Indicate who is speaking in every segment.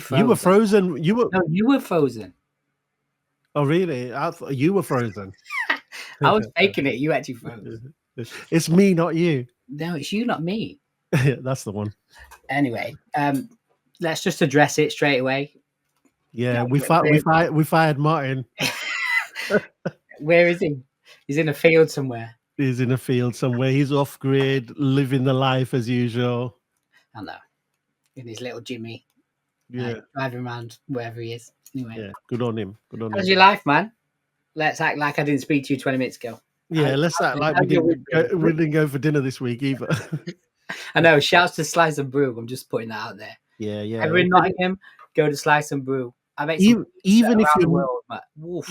Speaker 1: frozen.
Speaker 2: You were frozen. You were.
Speaker 1: No, you were frozen.
Speaker 2: Oh, really? I thought you were frozen.
Speaker 1: I was faking it. You actually froze.
Speaker 2: It's me, not you.
Speaker 1: No, it's you, not me.
Speaker 2: That's the one.
Speaker 1: Anyway, let's just address it straight away.
Speaker 2: Yeah,
Speaker 1: No,
Speaker 2: we fired Martin.
Speaker 1: Where is he? He's in a field somewhere.
Speaker 2: He's in a field somewhere. He's off grid, living the life as usual.
Speaker 1: I know. In his little Jimmy.
Speaker 2: Yeah.
Speaker 1: Driving around wherever he is. Anyway.
Speaker 2: Yeah. Good on him. Good on him.
Speaker 1: How's your life, man? Let's act like I didn't speak to you 20 minutes ago.
Speaker 2: Yeah, let's act like we didn't go for dinner this week either.
Speaker 1: I know. Shouts to Slice and Brew. I'm just putting that out there.
Speaker 2: Yeah, yeah.
Speaker 1: Ever in Nottingham, go to Slice and Brew. I make
Speaker 2: even if you're
Speaker 1: world,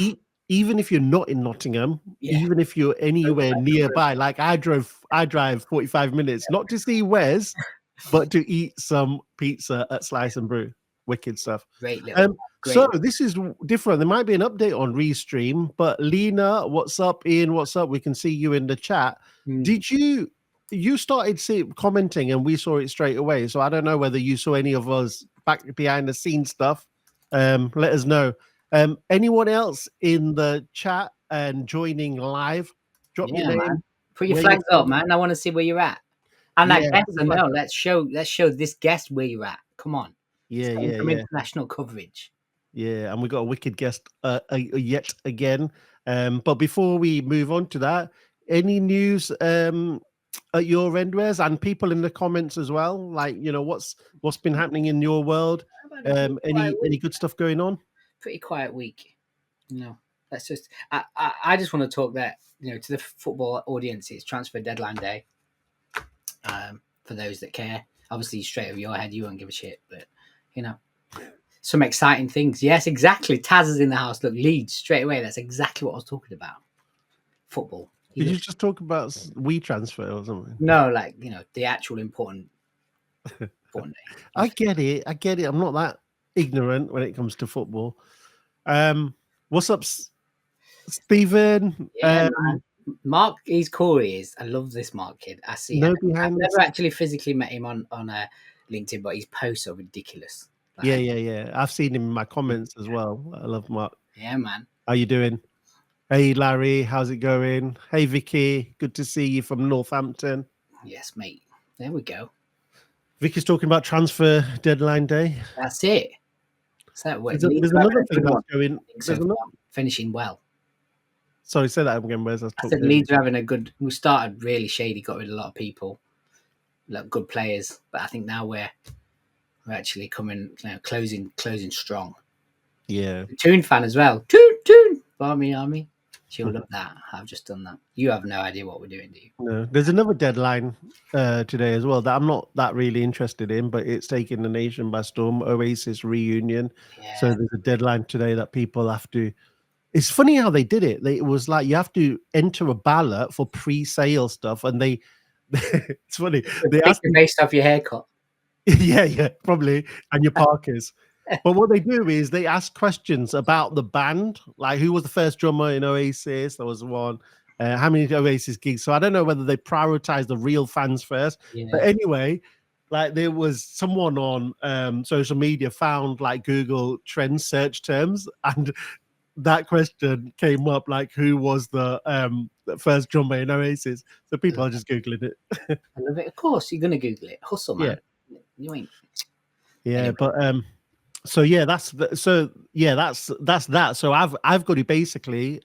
Speaker 2: even if you're not in Nottingham, even if you're anywhere nearby, like I drive 45 minutes not to see Wes, but to eat some pizza at Slice and Brew. Wicked stuff.
Speaker 1: Great.
Speaker 2: So this is different. There might be an update on Restream, but Lena, what's up? Ian, what's up? We can see you in the chat. Did you started commenting and we saw it straight away? So I don't know whether you saw any of us back behind the scenes stuff. Let us know. Anyone else in the chat and joining live? Drop your name.
Speaker 1: Man. Put your flags up, man. I want to see where you're at. And that guest, let's show this guest where you're at. Come on.
Speaker 2: Yeah.
Speaker 1: International coverage.
Speaker 2: Yeah, and we got a wicked guest yet again. But before we move on to that, any news at your end, Wes, and people in the comments as well? Like, what's been happening in your world? Any good stuff going on?
Speaker 1: Pretty quiet week. That's just. I just want to talk that to the football audience. It's transfer deadline day. For those that care, obviously straight over your head, you won't give a shit, but some exciting things. Yes, exactly. Taz is in the house. Look, Leeds straight away. That's exactly what I was talking about. Football.
Speaker 2: Did you just talk about we transfer or something?
Speaker 1: No, the actual important day.
Speaker 2: I get it. I'm not that ignorant when it comes to football. What's up, Stephen?
Speaker 1: Yeah, Mark, he's cool. He is. I love this Mark kid. I see. I've never actually physically met him on LinkedIn, but his posts are ridiculous.
Speaker 2: Yeah. I've seen him in my comments as well. I love Mark.
Speaker 1: Yeah, man.
Speaker 2: How you doing? Hey, Larry. How's it going? Hey, Vicky. Good to see you from Northampton.
Speaker 1: Yes, mate. There we go.
Speaker 2: Vicky's talking about transfer deadline day.
Speaker 1: That's it. So
Speaker 2: there's another thing that's going.
Speaker 1: Finishing well.
Speaker 2: Sorry, say that again, Wes.
Speaker 1: I said Leeds are having a good. We started really shady, got rid of a lot of people, good players, but I think now we're actually coming, closing strong.
Speaker 2: Yeah.
Speaker 1: Toon fan as well. Toon. Army. She'll love that. I've just done that. You have no idea what we're doing, do you?
Speaker 2: No. There's another deadline today as well that I'm not that really interested in, but it's taking the nation by storm. Oasis reunion. Yeah. So there's a deadline today that people have to. It's funny how they did it. It was like you have to enter a ballot for pre-sale stuff, and it's funny. They ask
Speaker 1: based off your haircut.
Speaker 2: Yeah, probably, and your Parkers. But what they do is they ask questions about the band, like who was the first drummer in Oasis? There was one. How many Oasis gigs? So I don't know whether they prioritize the real fans first. Yeah. But anyway, like there was someone on social media found like Google trend search terms, and that question came up, like who was the first drummer in Oasis? So people are just Googling it.
Speaker 1: I love it. Of course, you're gonna Google it. Hustle, man. Yeah. You ain't.
Speaker 2: Yeah, anyway. But so yeah, that's that. So I've got to basically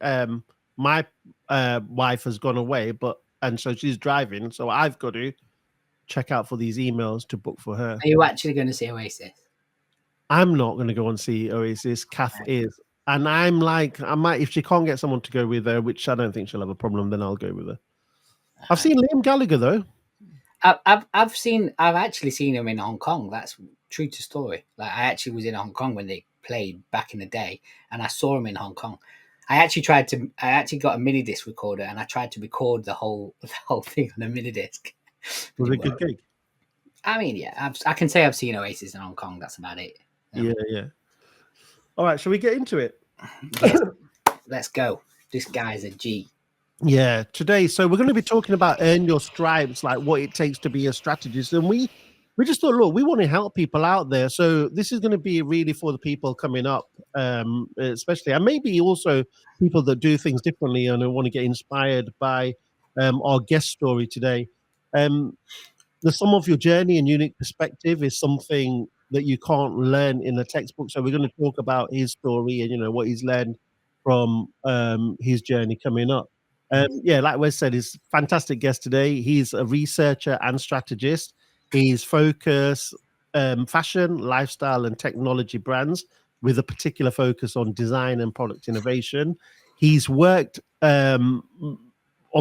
Speaker 2: my wife has gone away, and so she's driving, so I've got to check out for these emails to book for her.
Speaker 1: Are you actually going to see Oasis?
Speaker 2: I'm not going to go and see Oasis. Kath is. And I'm like, I might, if she can't get someone to go with her, which I don't think she'll have a problem, then I'll go with her. I've seen Liam Gallagher though.
Speaker 1: I've actually seen him in Hong Kong. That's true to story. Like I actually was in Hong Kong when they played back in the day, and I saw him in Hong Kong. I actually got a mini disc recorder, and I tried to record the whole thing on a mini disc.
Speaker 2: Was it a good gig?
Speaker 1: I mean, yeah, I can say I've seen Oasis in Hong Kong. That's about it.
Speaker 2: Yeah. All right, shall we get into it?
Speaker 1: Yes. Let's go. This guy's a G.
Speaker 2: Yeah, today. So we're going to be talking about earn your stripes, like what it takes to be a strategist. And we we just thought, look, we want to help people out there. So this is going to be really for the people coming up, especially, and maybe also people that do things differently and want to get inspired by our guest story today. Um, the sum of your journey and unique perspective is something that you can't learn in a textbook. So we're going to talk about his story and what he's learned from his journey coming up. Yeah, like Wes said, he's a fantastic guest today. He's a researcher and strategist. He's focused fashion, lifestyle, and technology brands with a particular focus on design and product innovation. He's worked on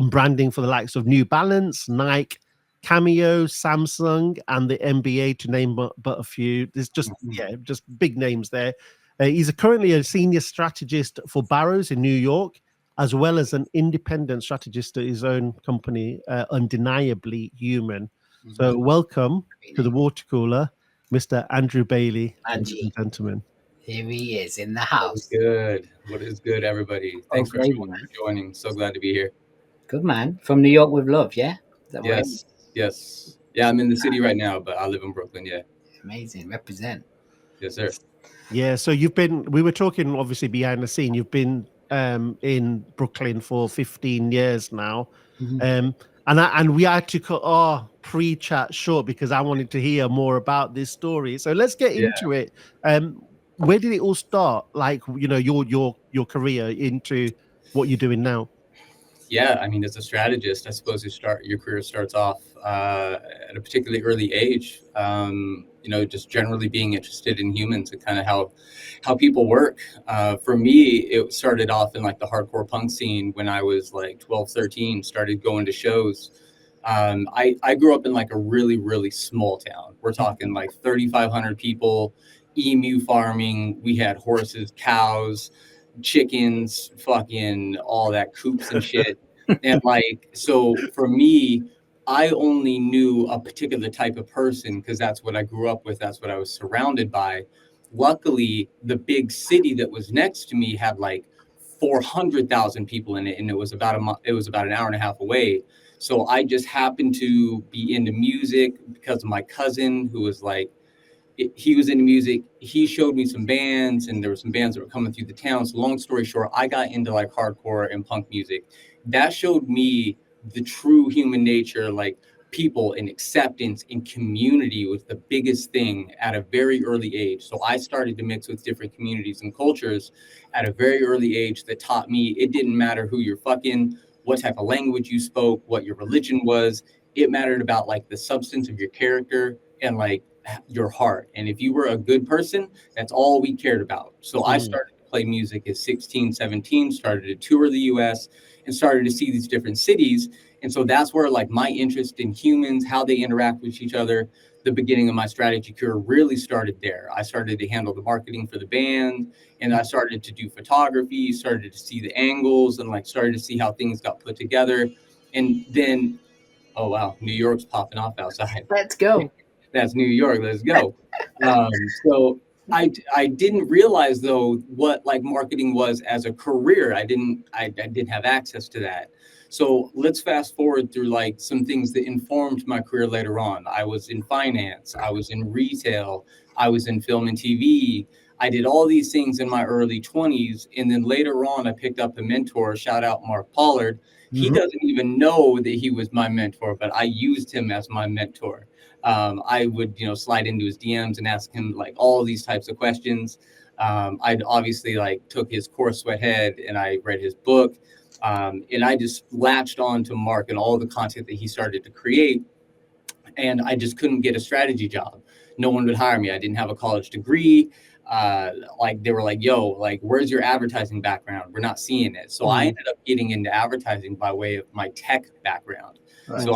Speaker 2: branding for the likes of New Balance, Nike, Cameo, Samsung, and the NBA, to name but a few. There's just just big names there. He's currently a senior strategist for Barrows in New York, as well as an independent strategist at his own company, Undeniably Human. So, welcome to the water cooler, Mr. Andrew Bailey, ladies and gentlemen.
Speaker 1: Here he is in the
Speaker 3: What is
Speaker 1: house.
Speaker 3: good? What is good, everybody? Thanks for
Speaker 1: gravy,
Speaker 3: everyone
Speaker 1: man.
Speaker 3: for joining. So glad to be here.
Speaker 1: Good man. From New York with love, yeah? Is that right?
Speaker 3: Yes, yes. Yeah, I'm in the city right now, but I live in Brooklyn. Yeah,
Speaker 1: Amazing. Represent.
Speaker 3: yes, sir.
Speaker 2: Yeah, so we were talking obviously behind the scene. You've been in Brooklyn for 15 years now. And we had to cut our pre-chat short because I wanted to hear more about this story. So let's get into it. Where did it all start? Like, your career into what you're doing now.
Speaker 3: Yeah, I mean, as a strategist, I suppose your career starts off at a particularly early age. Just generally being interested in humans and kind of how people work. For me, it started off in like the hardcore punk scene when I was like 12, 13, started going to shows. I grew up in like a really, really small town. We're talking like 3,500 people, emu farming. We had horses, cows, chickens, fucking all that coops and shit. And like, so for me, I only knew a particular type of person because that's what I grew up with. That's what I was surrounded by. Luckily, the big city that was next to me had like 400,000 people in it, and it was about an hour and a half away. So I just happened to be into music because of my cousin, who was like, he was into music. He showed me some bands, and there were some bands that were coming through the town. So long story short, I got into like hardcore and punk music. That showed me the true human nature, like people and acceptance and community was the biggest thing at a very early age. So I started to mix with different communities and cultures at a very early age that taught me it didn't matter who you're fucking, what type of language you spoke, what your religion was. It mattered about like the substance of your character and like your heart. And if you were a good person, that's all we cared about. So I started to play music at 16, 17, started to tour the US and started to see these different cities. And so that's where like my interest in humans, how they interact with each other, the beginning of my strategy career really started there. I started to handle the marketing for the band, and I started to do photography, started to see the angles, and like started to see how things got put together. And then, oh wow, New York's popping off outside.
Speaker 1: Let's go.
Speaker 3: That's New York. Let's go. So I didn't realize though what like marketing was as a career. I didn't have access to that. So let's fast forward through like some things that informed my career later on. I was in finance. I was in retail. I was in film and TV. I did all these things in my early 20s. And then later on, I picked up a mentor, shout out Mark Pollard. He doesn't even know that he was my mentor, but I used him as my mentor. I would, slide into his DMs and ask him like all these types of questions. I'd obviously like took his course Sweathead and I read his book. And I just latched on to Mark and all the content that he started to create. And I just couldn't get a strategy job. No one would hire me. I didn't have a college degree. Like they were like, yo, like, where's your advertising background? We're not seeing it. So I ended up getting into advertising by way of my tech background. Right. So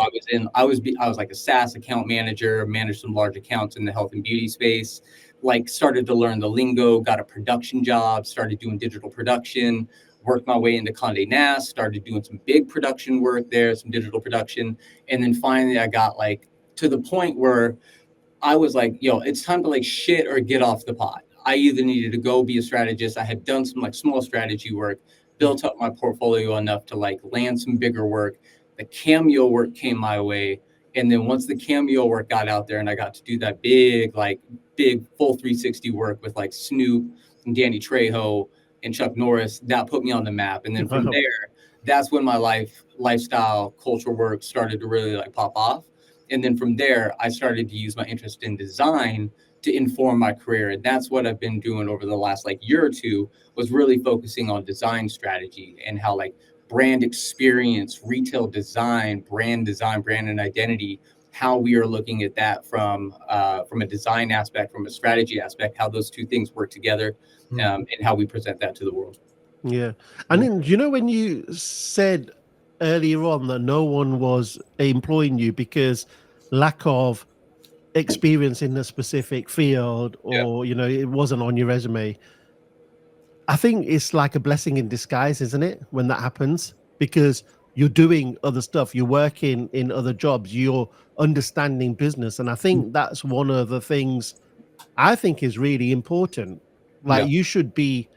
Speaker 3: I was like a SaaS account manager, managed some large accounts in the health and beauty space, like started to learn the lingo, got a production job, started doing digital production, worked my way into Condé Nast, started doing some big production work there, some digital production. And then finally I got like to the point where I was like, yo, it's time to like shit or get off the pot. I either needed to go be a strategist. I had done some like small strategy work, built up my portfolio enough to like land some bigger work. The Cameo work came my way. And then once the cameo work got out there and I got to do that big full 360 work with like Snoop and Danny Trejo and Chuck Norris, that put me on the map. And then from there, that's when my lifestyle, culture work started to really like pop off. And then from there, I started to use my interest in design to inform my career. And that's what I've been doing over the last like year or two, was really focusing on design strategy and how like brand experience, retail design, brand and identity, how we are looking at that from a design aspect, from a strategy aspect, how those two things work together, and how we present that to the world.
Speaker 2: Yeah. And then, you know, when you said earlier on that no one was employing you because lack of experience in a specific field, or, you know, it wasn't on your resume, I think it's like a blessing in disguise, isn't it, when that happens? Because you're doing other stuff, you're working in other jobs, you're understanding business. And I think that's one of the things I think is really important. Like,
Speaker 3: Yeah.
Speaker 2: you should be,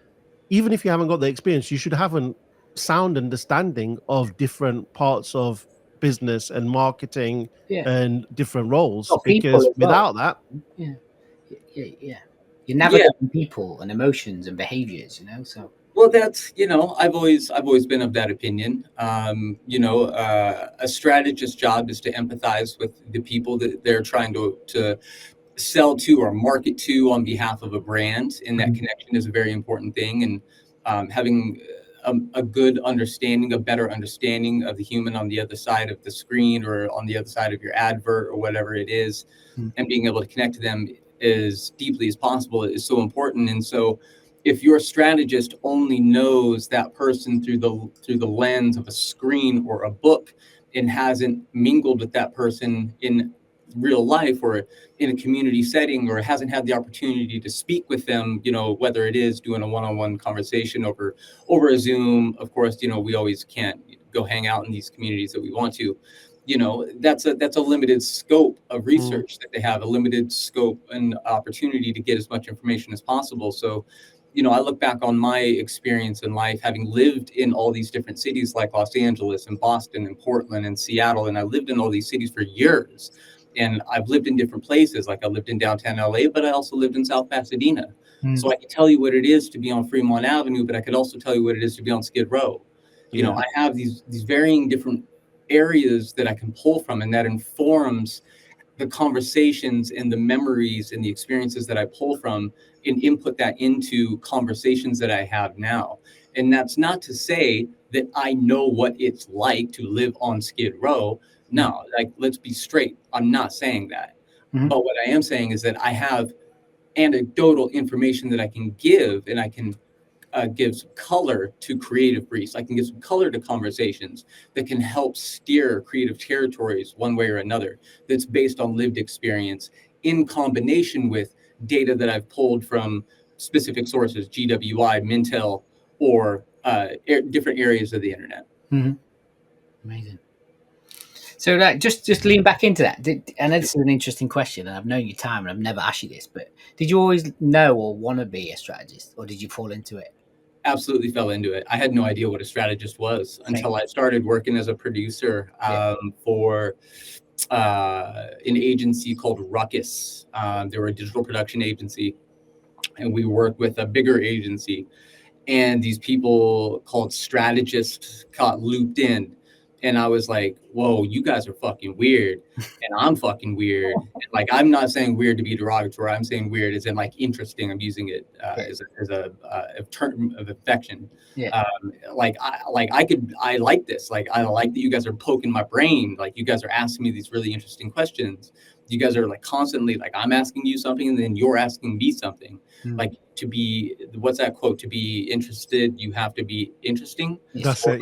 Speaker 2: even if you haven't got the experience, you should have a sound understanding of different parts of business and marketing
Speaker 1: Yeah.
Speaker 2: and different roles.
Speaker 1: Well, people
Speaker 2: Because
Speaker 1: as well.
Speaker 2: without that,
Speaker 1: Yeah. You're navigating people and emotions and behaviors, you know. So
Speaker 3: Well, that's, I've always been of that opinion. A strategist job is to empathize with the people that they're trying to sell to or market to on behalf of a brand, and that connection is a very important thing. And having a good understanding, a better understanding of the human on the other side of the screen or on the other side of your advert or whatever it is, and being able to connect to them as deeply as possible is so important. And so if your strategist only knows that person through the lens of a screen or a book and hasn't mingled with that person in real life or in a community setting, or hasn't had the opportunity to speak with them, whether it is doing a one-on-one conversation over a Zoom, of course, we always can't go hang out in these communities that we want to, that's a limited scope of research that they have, a limited scope and opportunity to get as much information as possible. So, I look back on my experience in life, having lived in all these different cities like Los Angeles and Boston and Portland and Seattle, and I lived in all these cities for years. And I've lived in different places, like I lived in downtown LA, but I also lived in South Pasadena. So I can tell you what it is to be on Fremont Avenue, but I could also tell you what it is to be on Skid Row. I have these varying different areas that I can pull from, and that informs the conversations and the memories and the experiences that I pull from and input that into conversations that I have now. And that's not to say that I know what it's like to live on Skid Row. No, like, let's be straight. I'm not saying that. But what I am saying is that I have anecdotal information that I can give, and I can give some color to creative briefs. I can give some color to conversations that can help steer creative territories one way or another, that's based on lived experience in combination with data that I've pulled from specific sources, GWI, Mintel, or different areas of the internet.
Speaker 1: Amazing. So like, just lean back into that. I know this is an interesting question, and I've known you time, and I've never asked you this, but did you always know or want to be a strategist, or did you fall into it?
Speaker 3: Absolutely fell into it. I had no idea what a strategist was until I started working as a producer for an agency called Ruckus. They were a digital production agency, and we worked with a bigger agency. And these people called strategists got looped in. And I was like, whoa, you guys are fucking weird. And I'm fucking weird. And like, I'm not saying weird to be derogatory. I'm saying weird as in like interesting. I'm using it as a term of affection. I like this. Like, I like that you guys are poking my brain. Like, you guys are asking me these really interesting questions. You guys are like constantly, like, I'm asking you something and then you're asking me something. Like, what's that quote? To be interested, you have to be interesting.
Speaker 2: that's it.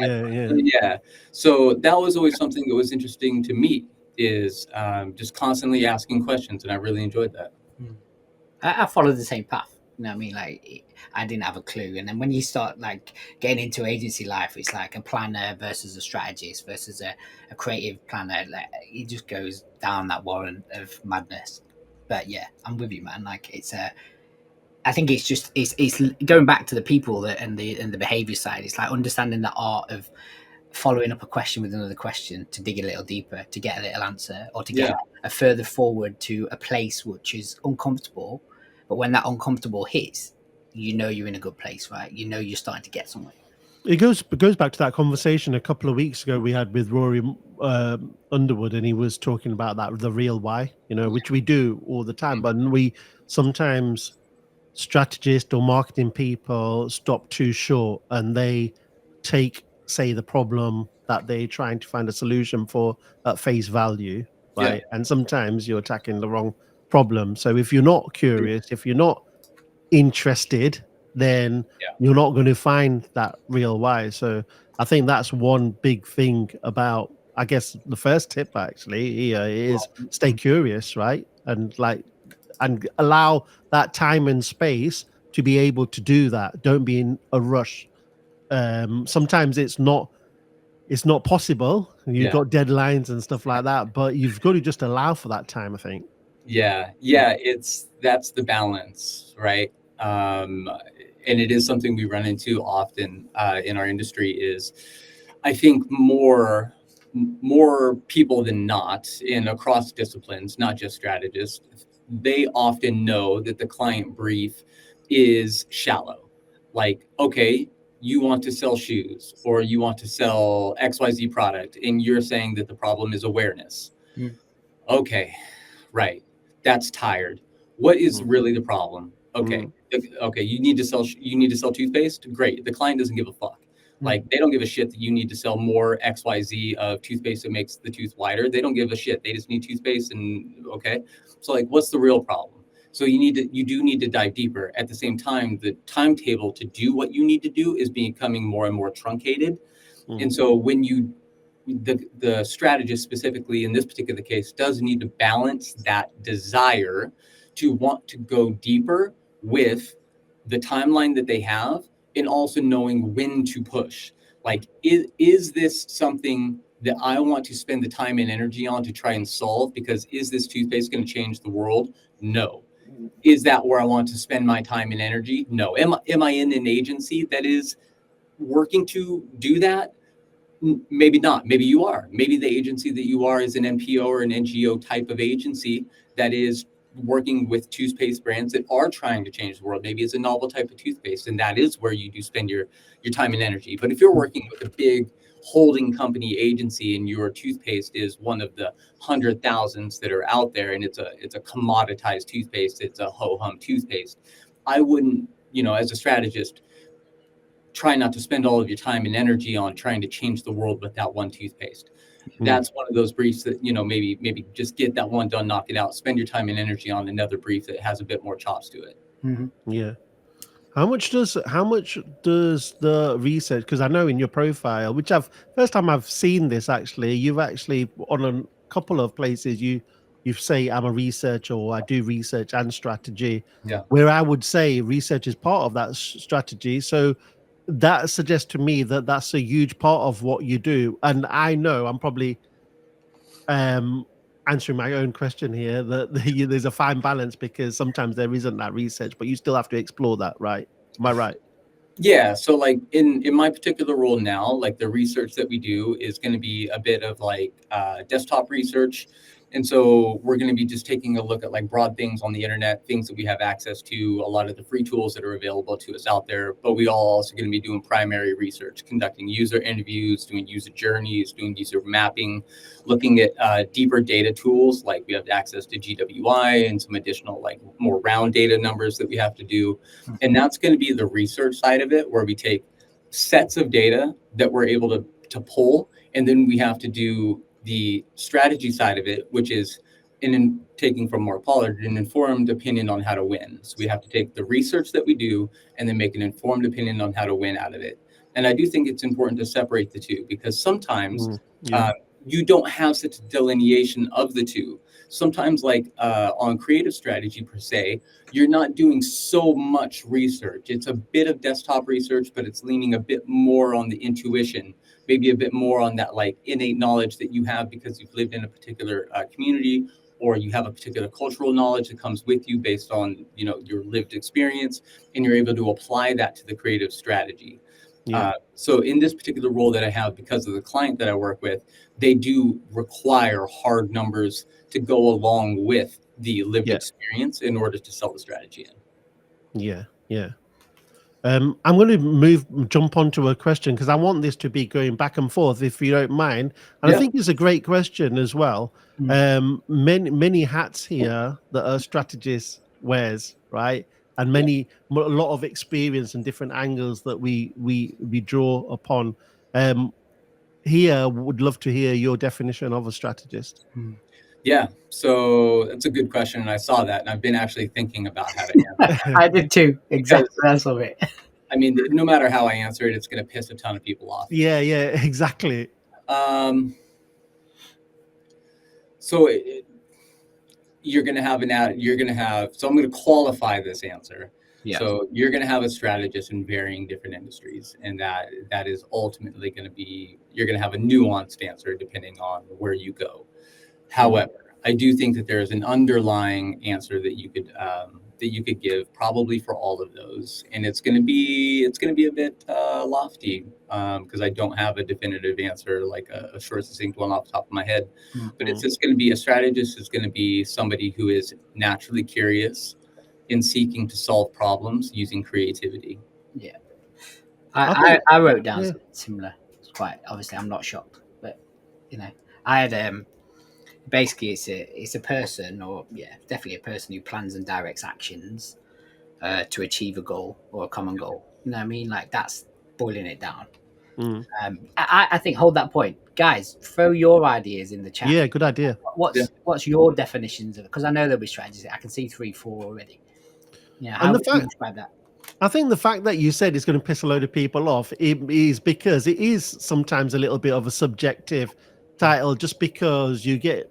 Speaker 3: Yeah. So that was always something that was interesting to me, is just constantly asking questions. And I really enjoyed that.
Speaker 1: I followed the same path. You know what I mean? Like, I didn't have a clue. And then when you start like getting into agency life, it's like a planner versus a strategist versus a creative planner. Like, it just goes down that warren of madness. But yeah, I'm with you, man. Like, I think it's just it's going back to the people and the behavior side. It's like understanding the art of following up a question with another question to dig a little deeper, to get a little answer, or to
Speaker 3: Yeah.
Speaker 1: get a further forward to a place which is uncomfortable. But when that uncomfortable hits, you know you're in a good place, right? You know you're starting to get somewhere.
Speaker 2: It goes back to that conversation a couple of weeks ago we had with Rory Underwood, and he was talking about that, the real why, which we do all the time, but we sometimes, strategists or marketing people, stop too short and they take, say, the problem that they're trying to find a solution for at face value,
Speaker 3: Yeah.
Speaker 2: right? And sometimes you're attacking the wrong problem. So if you're not curious, if you're not interested, then
Speaker 3: Yeah.
Speaker 2: you're not going to find that real why. So I think that's one big thing about, I guess, the first tip actually here is stay curious, right? And allow that time and space to be able to do that. Don't be in a rush. Sometimes it's not possible. You've got deadlines and stuff like that, but you've got to just allow for that time, I think.
Speaker 3: Yeah, that's the balance, right? And it is something we run into often in our industry. Is I think more people than not, in across disciplines, not just strategists, they often know that the client brief is shallow. Like, okay, you want to sell shoes or you want to sell XYZ product, and you're saying that the problem is awareness. Okay, right. That's tired. What is really the problem? Okay. Okay, you need to sell toothpaste. Great. The client doesn't give a fuck. Like, they don't give a shit that you need to sell more XYZ of toothpaste that makes the tooth whiter. They don't give a shit. They just need toothpaste. And okay. So, like, what's the real problem? So you do need to dive deeper. At the same time, the timetable to do what you need to do is becoming more and more truncated. And so when the strategist, specifically in this particular case, does need to balance that desire to want to go deeper with the timeline that they have, and also knowing when to push. Like, is this something that I want to spend the time and energy on to try and solve? Because is this toothpaste going to change the world? No. Is that where I want to spend my time and energy? No. Am I in an agency that is working to do that? Maybe not. Maybe you are. Maybe the agency that you are is an NPO or an NGO type of agency that is working with toothpaste brands that are trying to change the world. Maybe it's a novel type of toothpaste, and that is where you do spend your time and energy. But if you're working with a big holding company agency and your toothpaste is one of the 100,000s that are out there, and it's a commoditized toothpaste, it's a ho-hum toothpaste, I wouldn't, as a strategist, try not to spend all of your time and energy on trying to change the world with that one toothpaste. That's one of those briefs that, maybe just get that one done, knock it out, spend your time and energy on another brief that has a bit more chops to it.
Speaker 2: Yeah. How much does the research, because I know in your profile, which first time I've seen this, actually, you've actually on a couple of places you say I'm a researcher, or I do research and strategy.
Speaker 3: Yeah.
Speaker 2: Where I would say research is part of that strategy. So that suggests to me that that's a huge part of what you do. And I know I'm probably answering my own question here, that there's a fine balance, because sometimes there isn't that research, but you still have to explore that, right? Am I right?
Speaker 3: Yeah. So, like, in my particular role now, like, the research that we do is going to be a bit of like desktop research. And so we're going to be just taking a look at like broad things on the internet, things that we have access to, a lot of the free tools that are available to us out there. But we all also going to be doing primary research, conducting user interviews, doing user journeys, doing user mapping, looking at deeper data tools. Like, we have access to GWI and some additional, like, more round data numbers that we have to do. And that's going to be the research side of it, where we take sets of data that we're able to pull, and then we have to do the strategy side of it, which is taking from Mark Pollard, an informed opinion on how to win. So we have to take the research that we do and then make an informed opinion on how to win out of it. And I do think it's important to separate the two, because sometimes you don't have such a delineation of the two. Sometimes, like on creative strategy per se, you're not doing so much research. It's a bit of desktop research, but it's leaning a bit more on the intuition, maybe a bit more on that like innate knowledge that you have because you've lived in a particular community, or you have a particular cultural knowledge that comes with you based on your lived experience, and you're able to apply that to the creative strategy.
Speaker 2: Yeah.
Speaker 3: So in this particular role that I have, because of the client that I work with, they do require hard numbers to go along with the lived experience in order to sell the strategy in.
Speaker 2: Yeah. Yeah. I'm going to jump onto a question because I want this to be going back and forth, if you don't mind. And I think it's a great question as well. Many hats here that a strategist wears, right? And a lot of experience and different angles that we draw upon. Here, would love to hear your definition of a strategist.
Speaker 3: Yeah, so that's a good question, and I saw that, and I've been actually thinking about how to answer that.
Speaker 1: I did too. Exactly. That's of it.
Speaker 3: I mean, no matter how I answer it, it's going to piss a ton of people off.
Speaker 2: Yeah, exactly.
Speaker 3: So you're going to have so I'm going to qualify this answer. Yeah. So you're going to have a strategist in varying different industries, and that is ultimately going to be, you're going to have a nuanced answer depending on where you go. However, I do think that there is an underlying answer that you could give probably for all of those, and it's going to be a bit lofty because I don't have a definitive answer, like a short, succinct one off the top of my head. But it's just going to be, a strategist is going to be somebody who is naturally curious in seeking to solve problems using creativity.
Speaker 1: Yeah, I wrote down something similar. It's quite obviously, I'm not shocked, but I had basically it's a person, or definitely a person who plans and directs actions to achieve a goal or a common goal. You know what I mean? Like, that's boiling it down. I think, hold that point, guys. Throw your ideas in the chat.
Speaker 2: Yeah, good idea.
Speaker 1: What's your definitions of it? Because I know there'll be strategies. I can see 3, 4 already. Yeah, how would you describe that?
Speaker 2: I think the fact that you said it's going to piss a load of people off is because it is sometimes a little bit of a subjective title, just because you get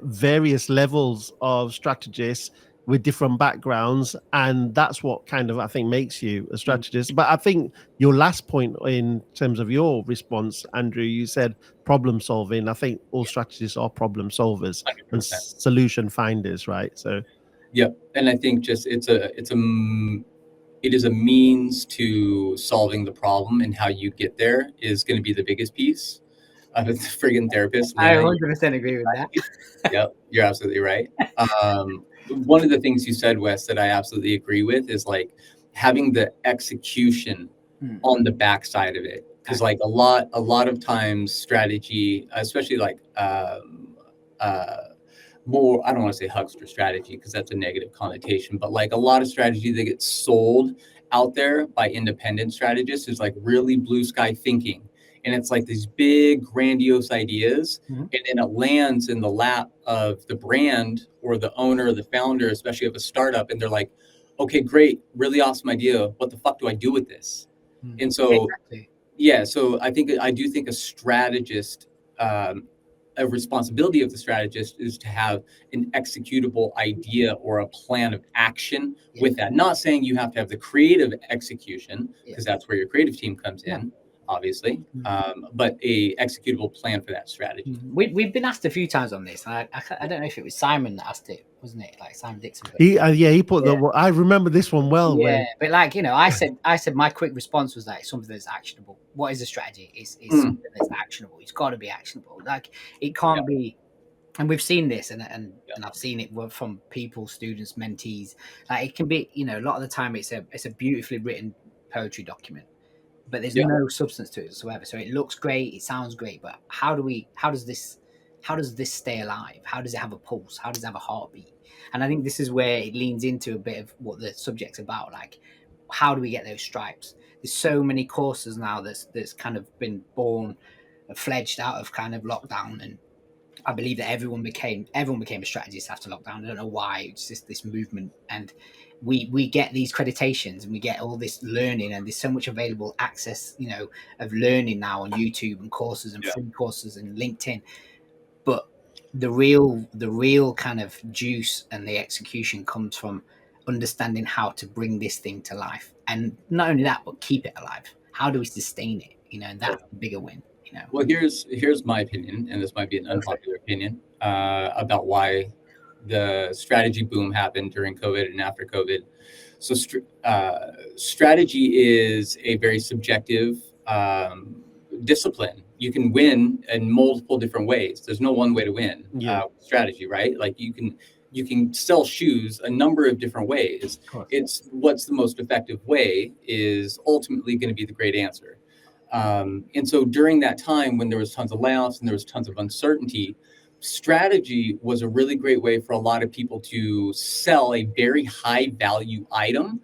Speaker 2: various levels of strategists with different backgrounds, and that's what kind of, I think, makes you a strategist. But I think your last point in terms of your response, Andrew, you said problem solving. I think all strategists are problem solvers 100%. And solution finders, right? So
Speaker 3: yep. And I think just it is a means to solving the problem, and how you get there is going to be the biggest piece. I'm a friggin' therapist.
Speaker 1: I 100% agree with that.
Speaker 3: Yep, you're absolutely right. One of the things you said, Wes, that I absolutely agree with is like having the execution on the backside of it. Because like a lot of times strategy, especially like more, I don't want to say huckster strategy because that's a negative connotation, but like a lot of strategy that gets sold out there by independent strategists is like really blue sky thinking. And it's like these big grandiose ideas, and then it lands in the lap of the brand or the owner or the founder, especially of a startup. And they're like, okay, great, really awesome idea. What the fuck do I do with this? And so, so I do think a strategist, a responsibility of the strategist is to have an executable idea or a plan of action with that. Not saying you have to have the creative execution, because that's where your creative team comes in, obviously, but a executable plan for that strategy.
Speaker 1: We've been asked a few times on this. I don't know if it was Simon that asked it, wasn't it? Like Simon Dixon.
Speaker 2: He put I remember this one well.
Speaker 1: But like, I said my quick response was like something that's actionable. What is a strategy? It's something that's actionable. It's got to be actionable. Like, it can't be. And we've seen this, and I've seen it from people, students, mentees. Like, it can be, a lot of the time it's a beautifully written poetry document, but there's no substance to it whatsoever. So it looks great, it sounds great, but how does this stay alive? How does it have a pulse? How does it have a heartbeat? And I think this is where it leans into a bit of what the subject's about. Like, how do we get those stripes? There's so many courses now that's kind of been fledged out of kind of lockdown, and I believe that everyone became a strategist after lockdown. I don't know why. It's just this movement, and we get these accreditations, and we get all this learning, and there's so much available access, of learning now on YouTube and courses and free courses and LinkedIn. But the real kind of juice and the execution comes from understanding how to bring this thing to life, and not only that, but keep it alive. How do we sustain it? And that's the bigger win.
Speaker 3: Well, here's my opinion, and this might be an unpopular opinion about why the strategy boom happened during COVID and after COVID. So strategy is a very subjective discipline. You can win in multiple different ways. There's no one way to win strategy, right? Like you can sell shoes a number of different ways. It's what's the most effective way is ultimately going to be the great answer. And so during that time when there was tons of layoffs and there was tons of uncertainty, strategy was a really great way for a lot of people to sell a very high value item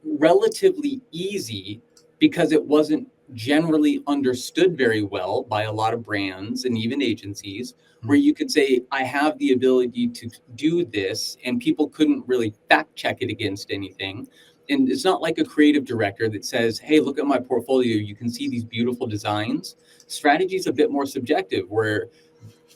Speaker 3: relatively easy because it wasn't generally understood very well by a lot of brands and even agencies, where you could say, I have the ability to do this, and people couldn't really fact check it against anything. And it's not like a creative director that says, hey, look at my portfolio, you can see these beautiful designs. Strategy is a bit more subjective, where,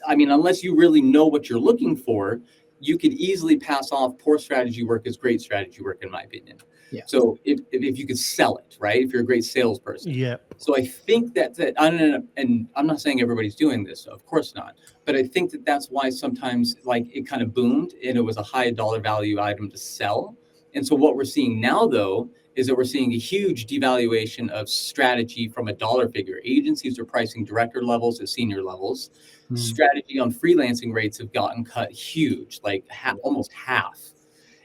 Speaker 3: I mean, unless you really know what you're looking for, you could easily pass off poor strategy work as great strategy work, in my opinion.
Speaker 1: Yeah.
Speaker 3: So if you could sell it, right? If you're a great salesperson.
Speaker 2: Yeah.
Speaker 3: So I think that, and I'm not saying everybody's doing this, of course not, but I think that that's why sometimes like it kind of boomed and it was a high dollar value item to sell. And so what we're seeing now, though, is that we're seeing a huge devaluation of strategy from a dollar figure. Agencies are pricing director levels at senior levels. Strategy on freelancing rates have gotten cut huge, like almost half.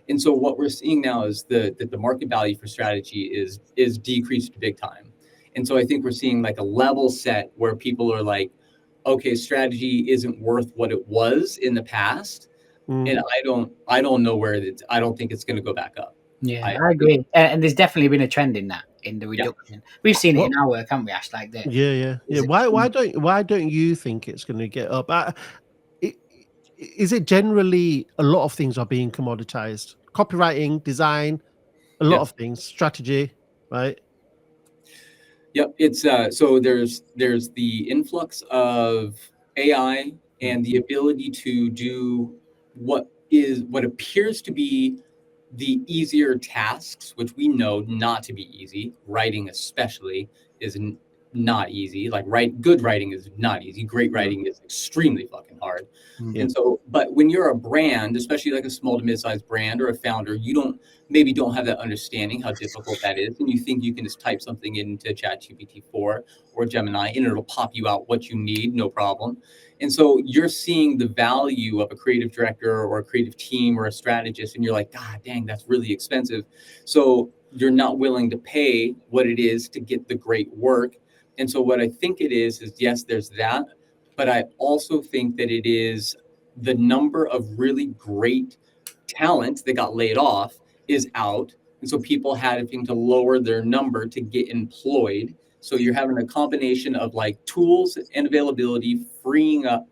Speaker 3: And so what we're seeing now is that the market value for strategy is decreased big time. And so I think we're seeing like a level set where people are like, okay, strategy isn't worth what it was in the past. And I don't know where it's, I don't think it's going to go back up.
Speaker 1: Yeah, I agree. And there's definitely been a trend in that, in the reduction. Yeah. We've seen it in our work, haven't we, Ash? Like that.
Speaker 2: Yeah. Why don't you think it's going to get up? Is it generally a lot of things are being commoditized? Copywriting, design, a lot of things, strategy, right?
Speaker 3: Yep. It's so there's the influx of AI and the ability to do what appears to be the easier tasks, which we know not to be easy. Writing especially is not easy. Like good writing is not easy. Great writing is extremely fucking hard. And so, but when you're a brand, especially like a small to mid-sized brand or a founder, you don't have that understanding how difficult that is. And you think you can just type something into ChatGPT 4 or Gemini and it'll pop you out what you need, no problem. And so you're seeing the value of a creative director or a creative team or a strategist, and you're like, God dang, that's really expensive. So you're not willing to pay what it is to get the great work. And so what I think it is yes, there's that. But I also think that it is the number of really great talent that got laid off is out. And so people having to lower their number to get employed. So you're having a combination of like tools and availability freeing up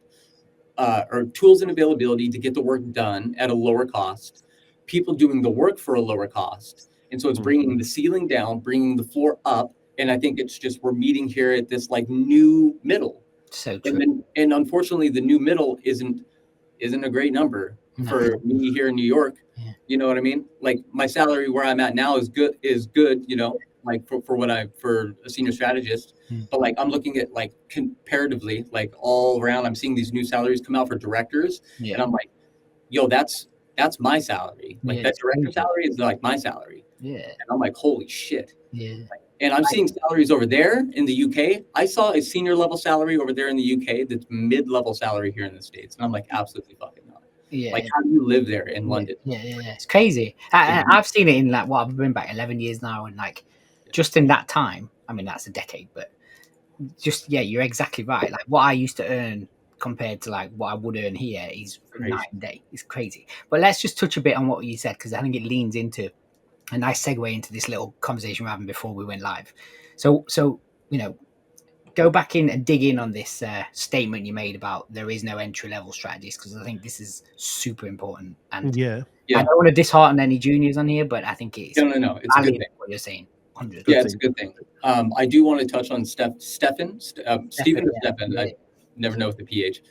Speaker 3: or tools and availability to get the work done at a lower cost, people doing the work for a lower cost. And so it's bringing the ceiling down, bringing the floor up. And I think it's just we're meeting here at this like new middle.
Speaker 1: So true.
Speaker 3: And unfortunately, the new middle isn't a great number for me here in New York. Yeah. You know what I mean? Like my salary where I'm at now is good, you know, like for a senior strategist. But like I'm looking at like comparatively, like all around, I'm seeing these new salaries come out for directors. Yeah. And I'm like, yo, that's my salary. Like that director salary is like my salary. Yeah. And I'm like, holy shit. Yeah. And I'm seeing salaries over there in the UK. I saw a senior level salary over there in the UK that's mid-level salary here in the States. And I'm like, absolutely fucking not. Yeah. Like, how do you live there in London?
Speaker 1: Yeah. It's crazy. I've seen it in like, I've been back 11 years now. And like, just in that time, I mean, that's a decade, but just, you're exactly right. Like what I used to earn compared to like what I would earn here is night and day. It's crazy. But let's just touch a bit on what you said, because I think it leans into a nice segue into this little conversation we're having before we went live. So you know, go back in and dig in on this statement you made about there is no entry level strategist, because I think this is super important. And I don't want to dishearten any juniors on here, but I think it's
Speaker 3: no, it's a good thing.
Speaker 1: What you're saying. 100%.
Speaker 3: Yeah, it's a good thing. I do want to touch on Stephen. I never know with the PH.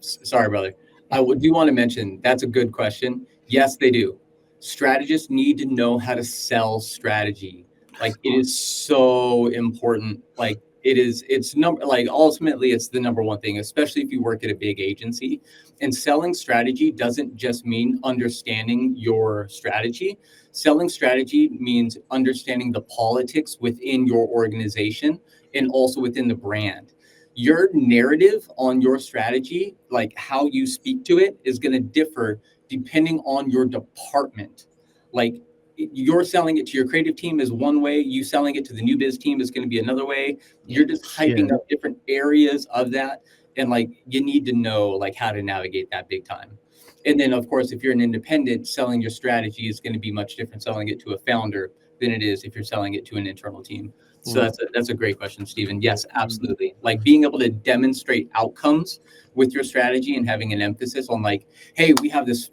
Speaker 3: Sorry, brother. I do want to mention that's a good question. Yes, they do. Strategists need to know how to sell strategy. Like it is so important. Like it's number like ultimately it's the number one thing, especially if you work at a big agency. And selling strategy doesn't just mean understanding your strategy. Selling strategy means understanding the politics within your organization and also within the brand. Your narrative on your strategy, like how you speak to it, is going to differ depending on your department. Like you're selling it to your creative team is one way, you selling it to the new biz team is going to be another way. You're just hyping up different areas of that, and like you need to know like how to navigate that big time. And then of course if you're an independent, selling your strategy is going to be much different selling it to a founder than it is if you're selling it to an internal team. So that's a great question, Stephen. Yes, absolutely. Like being able to demonstrate outcomes with your strategy and having an emphasis on like, hey, we have this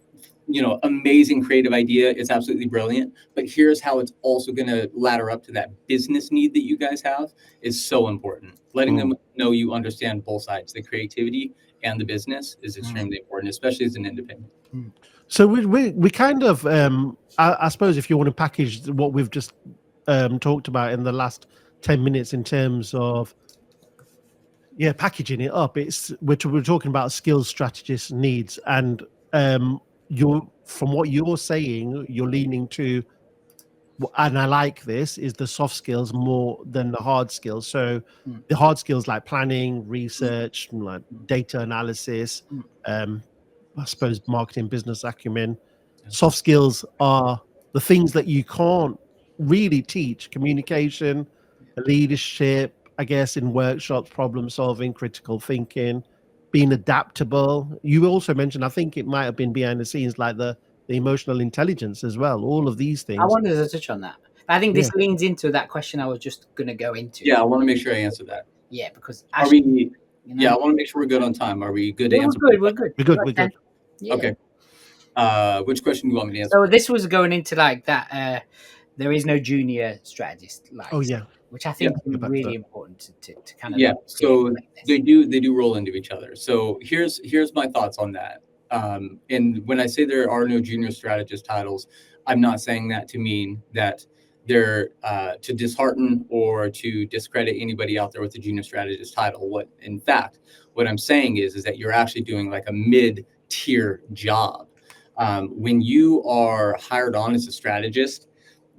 Speaker 3: amazing creative idea. It's absolutely brilliant, but here's how it's also going to ladder up to that business need that you guys have is so important. Letting them know you understand both sides, the creativity and the business, is extremely important, especially as an independent.
Speaker 2: So we kind of I suppose if you want to package what we've just talked about in the last 10 minutes in terms of packaging it up, it's we're talking about skills, strategists, needs, and you're from what you're saying, you're leaning to, and I like this, is the soft skills more than the hard skills. So the hard skills like planning, research, like data analysis, I suppose marketing, business acumen. Soft skills are the things that you can't really teach: communication, leadership, I guess, in workshops, problem solving, critical thinking, being adaptable. You also mentioned, I think it might have been behind the scenes, like the emotional intelligence as well. All of these
Speaker 1: I
Speaker 2: things.
Speaker 1: wanted to touch on that. I think this leans into that question I was just going to go into.
Speaker 3: Yeah, I want to make sure I answer that.
Speaker 1: Yeah, because
Speaker 3: actually, I want to make sure we're good on time. Are we good to answer?
Speaker 1: We're good.
Speaker 2: We're good.
Speaker 1: Yeah.
Speaker 3: Okay. Which question do you want me to answer?
Speaker 1: So this was going into like that. There is no junior strategist. Like, which I think is really important to kind of
Speaker 3: so they do roll into each other. So here's my thoughts on that. And when I say there are no junior strategist titles, I'm not saying that to mean that they're to dishearten or to discredit anybody out there with a junior strategist title. What I'm saying is that you're actually doing like a mid-tier job. When you are hired on as a strategist,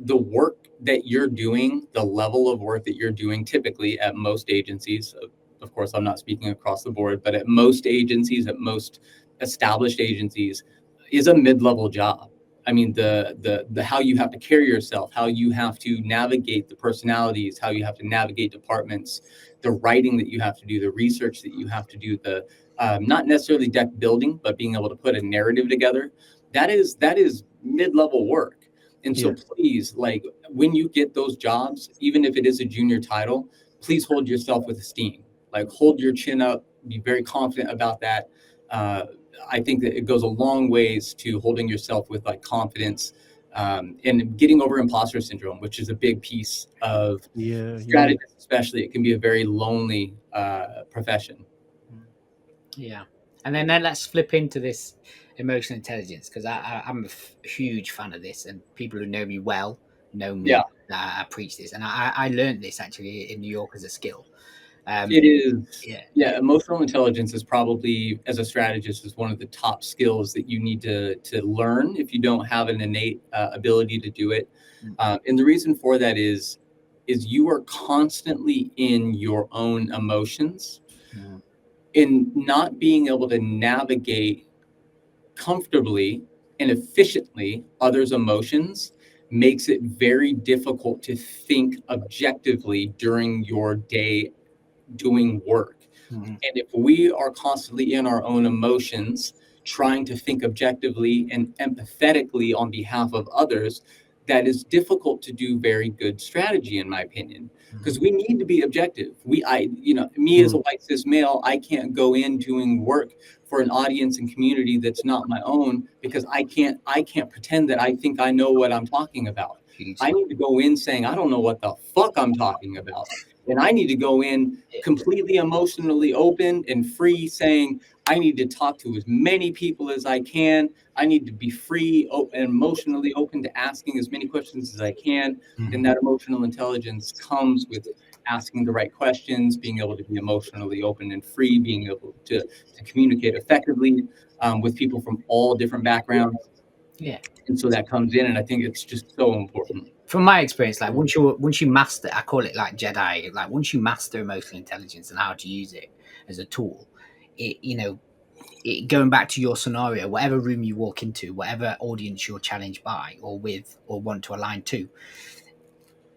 Speaker 3: the work that you're doing, the level of work that you're doing, typically at most agencies, of course, I'm not speaking across the board, but at most agencies, at most established agencies, is a mid-level job. I mean, the how you have to carry yourself, how you have to navigate the personalities, how you have to navigate departments, the writing that you have to do, the research that you have to do, the not necessarily deck building, but being able to put a narrative together. That is mid-level work. And so please, like when you get those jobs, even if it is a junior title, please hold yourself with esteem. Like hold your chin up, be very confident about that. I think that it goes a long ways to holding yourself with like confidence and getting over imposter syndrome, which is a big piece of strategists, especially. It can be a very lonely profession.
Speaker 1: Yeah. And then let's flip into this emotional intelligence, because I'm a huge fan of this, and people who know me well know me. I preach this, and I learned this actually in New York as a skill.
Speaker 3: It is. Yeah. Emotional intelligence is probably, as a strategist, is one of the top skills that you need to learn if you don't have an innate ability to do it. And the reason for that is you are constantly in your own emotions. In not being able to navigate comfortably and efficiently others' emotions makes it very difficult to think objectively during your day doing work. And if we are constantly in our own emotions, trying to think objectively and empathetically on behalf of others, that is difficult to do very good strategy, in my opinion, because we need to be objective. Me as a white cis male, I can't go in doing work for an audience and community that's not my own, because I can't pretend that I think I know what I'm talking about. I need to go in saying, I don't know what the fuck I'm talking about. And I need to go in completely emotionally open and free, saying, I need to talk to as many people as I can. I need to be free and emotionally open to asking as many questions as I can. And that emotional intelligence comes with asking the right questions, being able to be emotionally open and free, being able to communicate effectively with people from all different backgrounds.
Speaker 1: Yeah.
Speaker 3: And so that comes in, and I think it's just so important.
Speaker 1: From my experience, like once you master, I call it like Jedi, like once you master emotional intelligence and how to use it as a tool, going back to your scenario, whatever room you walk into, whatever audience you're challenged by or with or want to align to,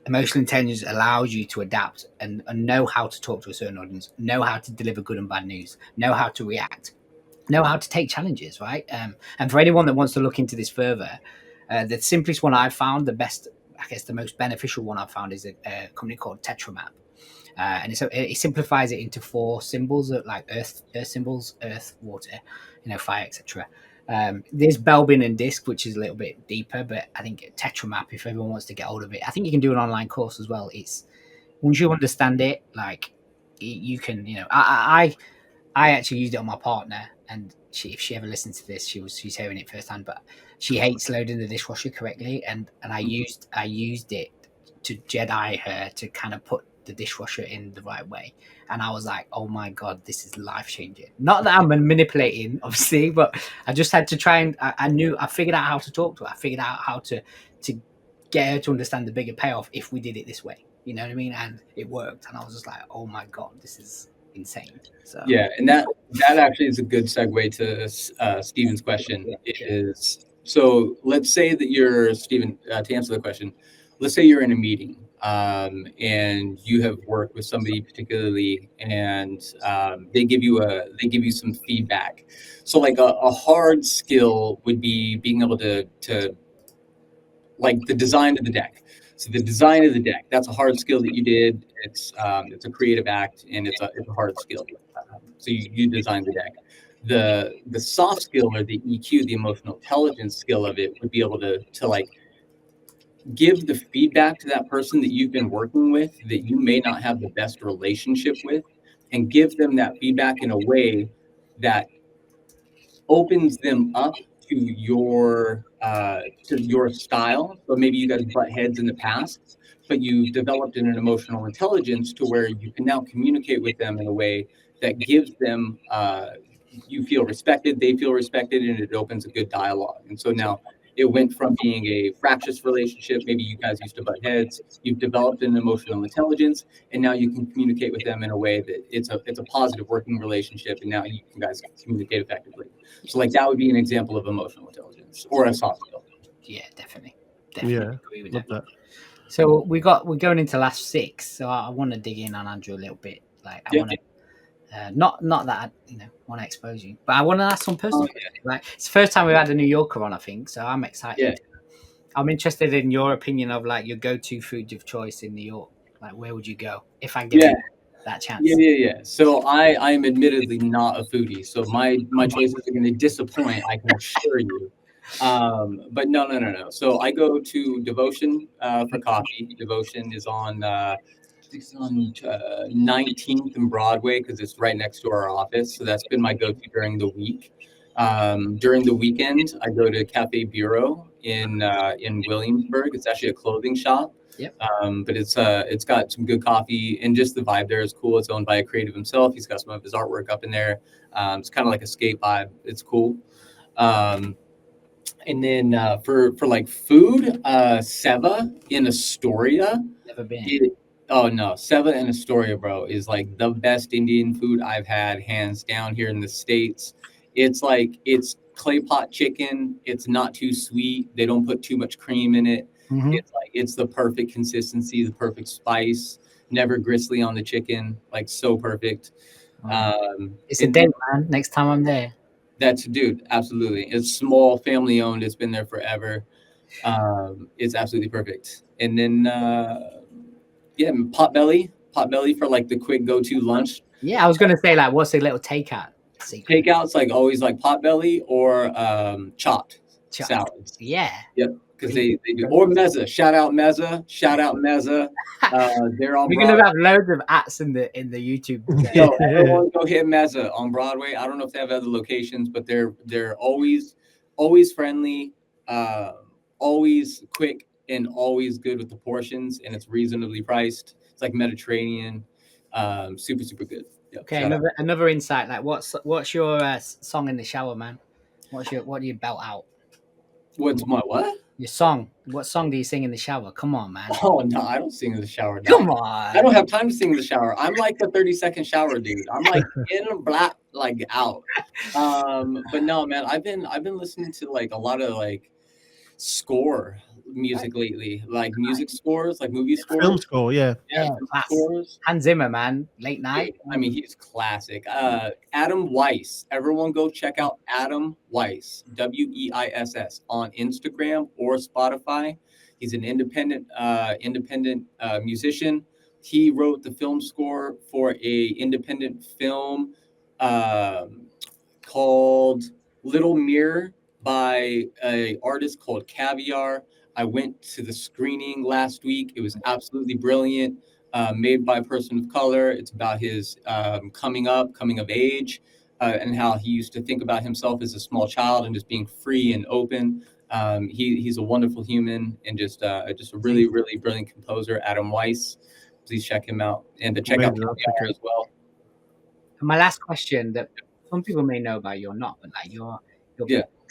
Speaker 1: emotional intelligence allows you to adapt and know how to talk to a certain audience, know how to deliver good and bad news, know how to react, know how to take challenges, right? And for anyone that wants to look into this further, the simplest one I've found, the best, I guess the most beneficial one I've found is a company called Tetramap. And it simplifies it into 4 symbols, like earth symbols: earth, water, fire, etc. There's Belbin and Disc, which is a little bit deeper, but I think Tetramap, if everyone wants to get hold of it, I think you can do an online course as well. It's once you understand it, like you can, I actually used it on my partner, and if she ever listens to this, she's hearing it firsthand. But she hates loading the dishwasher correctly, and I used it to Jedi her to kind of put the dishwasher in the right way. And I was like, oh my god, this is life changing. Not that I'm manipulating, obviously, but I just had to try and I figured out how to talk to her. I figured out how to get her to understand the bigger payoff if we did it this way. You know what I mean? And it worked. And I was just like, oh my god, this is insane. So
Speaker 3: yeah, and that actually is a good segue to Stephen's question. Is so let's say that you're Stephen, to answer the question, let's say you're in a meeting and you have worked with somebody particularly, and they give you some feedback. So like a hard skill would be being able to like the design of the deck. So the design of the deck, that's a hard skill that you did. It's a creative act, and it's a hard skill. So you design the deck. The soft skill, or the EQ, the emotional intelligence skill of it, would be able to like give the feedback to that person that you've been working with that you may not have the best relationship with, and give them that feedback in a way that opens them up to your style. So maybe you guys butt heads in the past, but you've developed an emotional intelligence to where you can now communicate with them in a way that gives them you feel respected, they feel respected, and it opens a good dialogue. And so now it went from being a fractious relationship, maybe you guys used to butt heads, you've developed an emotional intelligence, and now you can communicate with them in a way that it's a positive working relationship, and now you guys communicate effectively. So like that would be an example of emotional intelligence or a soft skill.
Speaker 1: Yeah, definitely
Speaker 2: Yeah,
Speaker 1: agree with
Speaker 2: love
Speaker 1: that.
Speaker 2: that.
Speaker 1: So we're going into last 6. So I want to dig in on Andrew a little bit. Like I want to. Not that I want to expose you, but I want to ask some personal questions. Like it's the first time we've had a New Yorker on, I think, so I'm excited.
Speaker 3: Yeah.
Speaker 1: I'm interested in your opinion of like your go-to food of choice in New York. Like where would you go if I give you that chance?
Speaker 3: Yeah. So I am admittedly not a foodie, so my choices are going to disappoint, I can assure you. But no. So I go to Devotion for coffee. Devotion is on it's on 19th and Broadway because it's right next to our office. So that's been my go-to during the week. During the weekend, I go to Cafe Bureau in Williamsburg. It's actually a clothing shop.
Speaker 1: Yep.
Speaker 3: But it's got some good coffee, and just the vibe there is cool. It's owned by a creative himself. He's got some of his artwork up in there. It's kind of like a skate vibe. It's cool. And then for like food, Seva in Astoria.
Speaker 1: Never been.
Speaker 3: Oh no, Seva in Astoria, bro, is like the best Indian food I've had, hands down, here in the States. It's clay pot chicken. It's not too sweet. They don't put too much cream in it.
Speaker 1: Mm-hmm.
Speaker 3: It's the perfect consistency, the perfect spice, never gristly on the chicken, like so perfect.
Speaker 1: It's a date, man. Next time I'm there.
Speaker 3: That's, dude, absolutely. It's small, family owned. It's been there forever. It's absolutely perfect. And then Potbelly for like the quick go-to lunch.
Speaker 1: Yeah, I was gonna say like, what's a little takeout?
Speaker 3: Takeouts like always like Potbelly or chopped salads.
Speaker 1: Yeah.
Speaker 3: Yep, because they do. Or Mezza. Shout out Mezza. They're on.
Speaker 1: We're gonna have loads of ats in the YouTube.
Speaker 3: Yo, everyone go hit Mezza on Broadway. I don't know if they have other locations, but they're always friendly, always quick, and always good with the portions, and it's reasonably priced. It's like Mediterranean, super super good. Yep,
Speaker 1: Okay,
Speaker 3: shout out.
Speaker 1: another insight. Like, what's your song in the shower, man? What do you belt out?
Speaker 3: What's my what?
Speaker 1: Your song. What song do you sing in the shower? Come on, man.
Speaker 3: Oh no, I don't sing in the shower, dog.
Speaker 1: Come
Speaker 3: I
Speaker 1: on.
Speaker 3: don't have time to sing in the shower. I'm like the 30-second shower dude. I'm like in black, like out. But no, man, I've been listening to like a lot of like score music lately, like music scores, like movie
Speaker 2: Film
Speaker 3: scores.
Speaker 2: score, yeah.
Speaker 1: Yeah,
Speaker 3: Film
Speaker 1: class.
Speaker 3: scores.
Speaker 1: Hans Zimmer, man. Late night.
Speaker 3: Dude, I mean, he's classic. Adam Weiss. Everyone go check out Adam Weiss, Weiss, on Instagram or Spotify. He's an independent musician. He wrote the film score for a independent film called Little Mirror by a artist called Caviar. I went to the screening last week. It was absolutely brilliant. Made by a person of color. It's about his coming of age, and how he used to think about himself as a small child and just being free and open. He's a wonderful human and just a really really brilliant composer, Adam Weiss. Please check him out and to check out Caviar as well.
Speaker 1: And my last question that some people may know about you or not, but like your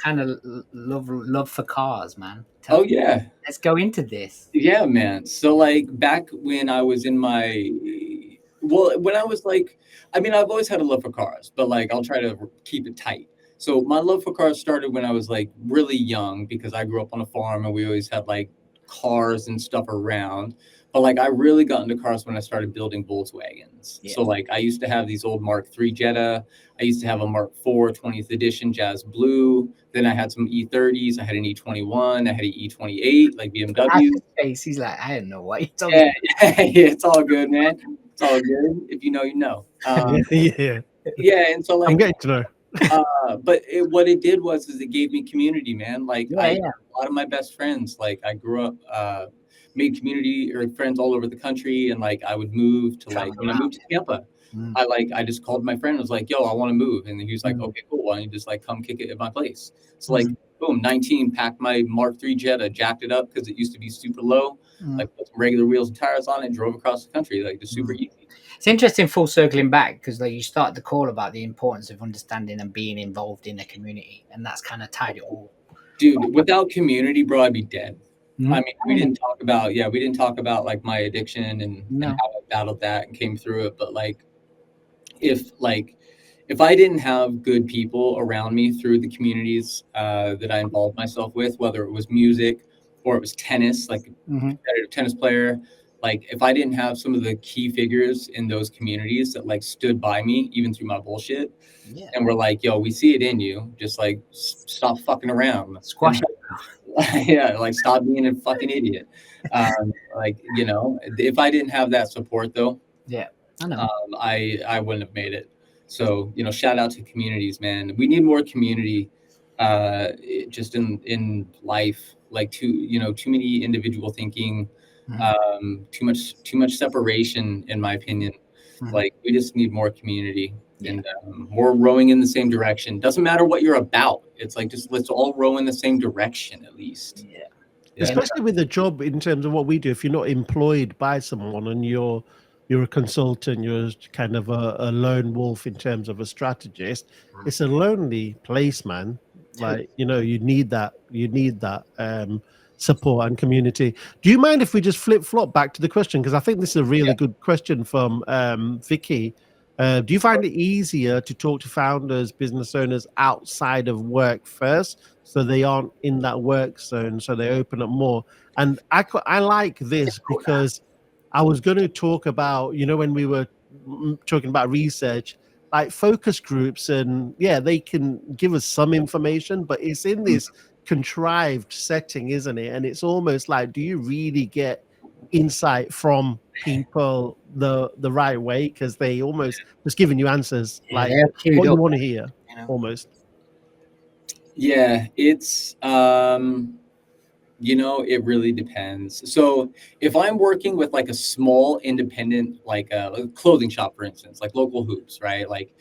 Speaker 1: kind of love for cars, man.
Speaker 3: Oh yeah.
Speaker 1: Let's go into this.
Speaker 3: Yeah, man. So like back when I was in when I was like, I mean, I've always had a love for cars, but like I'll try to keep it tight. So my love for cars started when I was like really young because I grew up on a farm and we always had like cars and stuff around. But like I really got into cars when I started building Volkswagens. Yeah. So like I used to have these old Mark III Jetta. I used to have a Mark IV 20th edition Jazz Blue. Then I had some E30s. I had an E21. I had an E28, like BMW.
Speaker 1: He's like, I don't know what you're talking about.
Speaker 3: Yeah, it's all good, man. It's all good. If you know, you know. Yeah, and so like
Speaker 2: I'm getting to know.
Speaker 3: But what it did was it gave me community, man. Like a lot of my best friends, like I grew up, made community or friends all over the country, and like I would move to like when I moved to Tampa, I just called my friend and was like, yo, I want to move. And he was like, okay, cool. Why don't you just like come kick it at my place? So like boom, 19, packed my Mark III Jetta, jacked it up because it used to be super low, like put some regular wheels and tires on it, drove across the country, like just super easy.
Speaker 1: It's interesting, full circling back, because like you started the call about the importance of understanding and being involved in a community, and that's kind of tied it all.
Speaker 3: Dude, without community, bro, I'd be dead. I mean, we didn't talk about like my addiction and how I battled that and came through it. But like, if I didn't have good people around me through the communities that I involved myself with, whether it was music or it was tennis, like a competitive tennis player, like if I didn't have some of the key figures in those communities that like stood by me even through my bullshit, and were like, yo, we see it in you, just like stop fucking around,
Speaker 1: squash
Speaker 3: it. Yeah, like stop being a fucking idiot. Like, you know, if I didn't have that support though,
Speaker 1: I know.
Speaker 3: I wouldn't have made it. So, you know, shout out to communities, man. We need more community just in life, like too many individual thinking, too much separation, in my opinion. Like we just need more community and more rowing in the same direction. Doesn't matter what you're about. It's like just let's all row in the same direction at least.
Speaker 2: Yeah. Especially with the job in terms of what we do. If you're not employed by someone and you're a consultant, you're kind of a lone wolf in terms of a strategist, it's a lonely place, man. Like, you know, you need that support and community. Do you mind if we just flip-flop back to the question? Because I think this is a really good question from Vicky. Do you find it easier to talk to founders, business owners outside of work first, so they aren't in that work zone, so they open up more? And I like this because I was going to talk about, you know, when we were talking about research, like focus groups, and they can give us some information, but it's in this contrived setting, isn't it? And it's almost like, do you really get insight from people the right way? Because they almost just giving you answers like what you want to hear, almost.
Speaker 3: Yeah, it's you know, it really depends. So if I'm working with like a small independent, like a clothing shop, for instance, like Local Hoops, right? Like